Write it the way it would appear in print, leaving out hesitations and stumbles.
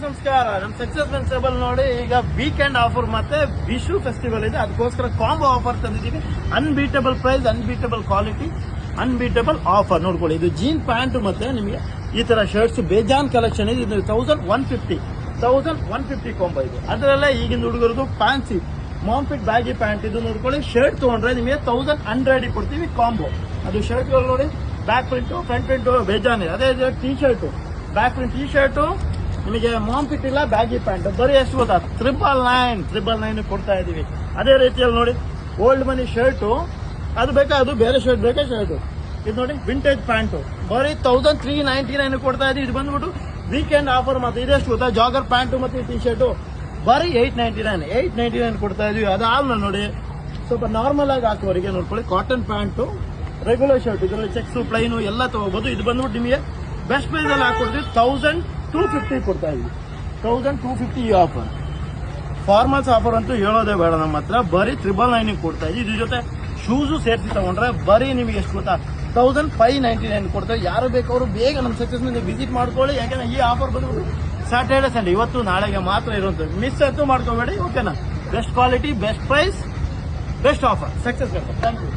ನಮಸ್ಕಾರ. ನಮ್ಮ ಸಕ್ಸಸ್ ಮೆನ್ಸಬಲ್ ನೋಡಿ ಈಗ ವೀಕೆಂಡ್ ಆಫರ್ ಮತ್ತೆ ವಿಶು ಫೆಸ್ಟಿವಲ್ ಇದೆ, ಅದಕ್ಕೋಸ್ಕರ ಕಾಂಬೋ ಆಫರ್ ತಂದಿದ್ದೀವಿ. Unbeatable price, unbeatable quality, unbeatable offer ನೋಡ್ಕೊಳ್ಳಿ. ಇದು ಜೀನ್ ಪ್ಯಾಂಟ್ ಮತ್ತೆ ನಿಮಗೆ ಈ ತರ ಶರ್ಟ್ಸ್ ಬೇಜಾನ್ ಕಲೆಕ್ಷನ್ ಇದೆ. ಇದು 1150 ಕಾಂಬೋ ಇದು. ಅದರಲ್ಲೇ ಈಗಿನ ಹುಡುಗರದು fancy mom fit baggy pant ಇದು ನೋಡ್ಕೊಳ್ಳಿ. ಶರ್ಟ್ ತಗೊಂಡ್ರೆ ನಿಮಗೆ 1100 ಕೊಡ್ತೀವಿ ಕಾಂಬೋ. ಅದು ಶರ್ಟ್ಗಳು ನೋಡಿ, ಬ್ಯಾಕ್ ಪ್ರಿಂಟು ಫ್ರಂಟ್ ಪ್ರಿಂಟು ಬೇಜಾನ್ ಇದೆ. ಅದೇ T shirt, back print T shirt ನಿಮಗೆ ಮಾಮ್ ಫಿಟ್ ಇಲ್ಲ, ಬ್ಯಾಗಿ ಪ್ಯಾಂಟ್ ಬರೀ ಎಷ್ಟು ಗೊತ್ತಾ, 999 ಕೊಡ್ತಾ ಇದೀವಿ. ಅದೇ ರೀತಿಯಲ್ಲಿ ನೋಡಿ ಓಲ್ಡ್ ಮನಿ ಶರ್ಟು, ಅದು ಬೇಕಾ, ಅದು ಬೇರೆ ಶರ್ಟ್ ಬೇಕಾ ಶರ್ಟು. ಇದು ನೋಡಿ ವಿಂಟೇಜ್ ಪ್ಯಾಂಟು ಬರೀ 1399 ಕೊಡ್ತಾ ಇದೀವಿ. ಇದು ಬಂದ್ಬಿಟ್ಟು ವೀಕೆಂಡ್ ಆಫರ್. ಮತ್ತೆ ಇದೆಷ್ಟು ಗೊತ್ತಾ, ಜಾಗರ್ ಪ್ಯಾಂಟು ಮತ್ತೆ ಟೀ ಶರ್ಟು ಬರೀ 899 ಕೊಡ್ತಾ ಇದೀವಿ. ಅದಾದ್ಮೇಲೆ ನೋಡಿ ಸ್ವಲ್ಪ ನಾರ್ಮಲ್ ಆಗಿ ಹಾಕೋರಿಗೆ ನೋಡ್ಕೊಳ್ಳಿ, ಕಾಟನ್ ಪ್ಯಾಂಟು, ರೆಗ್ಯುಲರ್ ಶರ್ಟ್, ಇದರಲ್ಲಿ ಚೆಕ್ಸ್ ಪ್ಲೈನು ಎಲ್ಲ ತಗೋಬಹುದು. ಇದು ಬಂದ್ಬಿಟ್ಟು ನಿಮಗೆ ಬೆಸ್ಟ್ ಪ್ರೈಸ್ ಅಲ್ಲಿ ಹಾಕೊಡ್ತೀವಿ. 1250 ಕೊಡ್ತಾ ಇದೀವಿ. 1250 ಈ ಆಫರ್. ಫಾರ್ಮಲ್ಸ್ ಆಫರ್ ಅಂತೂ ಹೇಳೋದೇ ಬೇಡ ನಮ್ಮ ಹತ್ರ. ಬರೀ 999 ಕೊಡ್ತಾ ಇದೀವಿ. ಇದ್ರ ಜೊತೆ ಶೂಸು ಸೇರಿಸಿ ತಗೊಂಡ್ರೆ ಬರೀ ನಿಮಗೆ ಎಷ್ಟು ಗೊತ್ತಾ, 1599 ಕೊಡ್ತಾರೆ. ಯಾರು ಬೇಕವರು ಬೇಗ ನಮ್ಮ ಸಕ್ಸಸ್ ವಿಸಿಟ್ ಮಾಡ್ಕೊಳ್ಳಿ. ಯಾಕಂದ್ರೆ ಈ ಆಫರ್ ಬಂದ್ಬಿಟ್ಟು ಸ್ಯಾಟರ್ಡೆ ಸಂಡೇ, ಇವತ್ತು ನಾಳೆಗೆ ಮಾತ್ರ ಇರುವಂಥದ್ದು. ಮಿಸ್ ಅಂತೂ ಮಾಡ್ಕೋಬೇಡಿ. ಓಕೆನಾ? Best quality, best price, best offer. Success. Thank you.